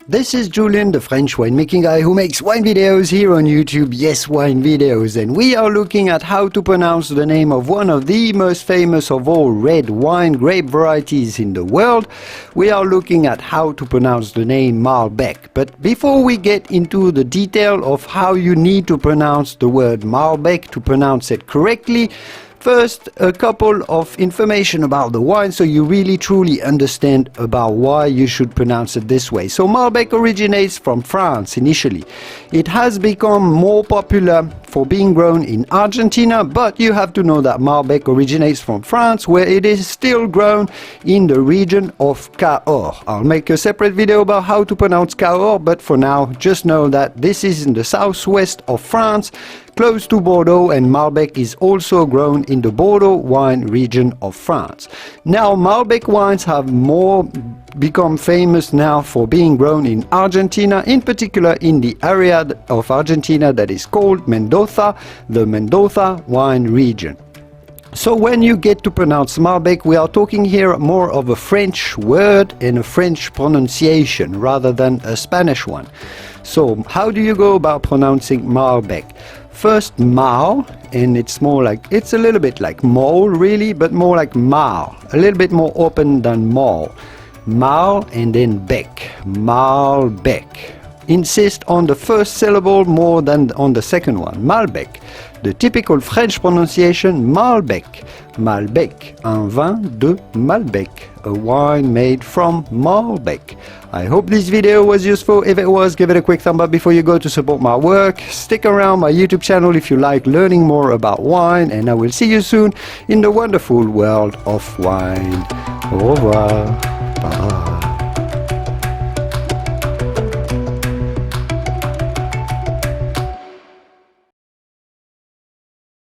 This is Julien, the French winemaking guy who makes wine videos here on YouTube. Yes, wine videos. And we are looking at how to pronounce the name of one of the most famous of all red wine grape varieties in the world. We are looking at how to pronounce the name Malbec. But before we get into the detail of how you need to pronounce the word Malbec to pronounce it correctly, first, a couple of information about the wine so you really truly understand about why you should pronounce it this way. So Malbec originates from France initially. It has become more popular for being grown in Argentina, but you have to know that Malbec originates from France, where it is still grown in the region of Cahors. I'll make a separate video about how to pronounce Cahors, but for now, just know that this is in the southwest of France, close to Bordeaux, and Malbec is also grown in the Bordeaux wine region of France. Now, Malbec wines have more become famous now for being grown in Argentina, in particular in the area of Argentina that is called Mendoza, the Mendoza wine region. So when you get to pronounce Malbec, we are talking here more of a French word and a French pronunciation rather than a Spanish one. So how do you go about pronouncing Malbec? First, Mal, and it's a little bit like mole really, but more like Mal, a little bit more open than mole. Mal and then bec, Malbec. Insist on the first syllable more than on the second one, Malbec. The typical French pronunciation, Malbec. Malbec, un vin de Malbec, a wine made from Malbec. I hope this video was useful. If it was, give it a quick thumb up before you go to support my work. Stick around my YouTube channel if you like learning more about wine, and I will see you soon in the wonderful world of wine. Au revoir. Bye.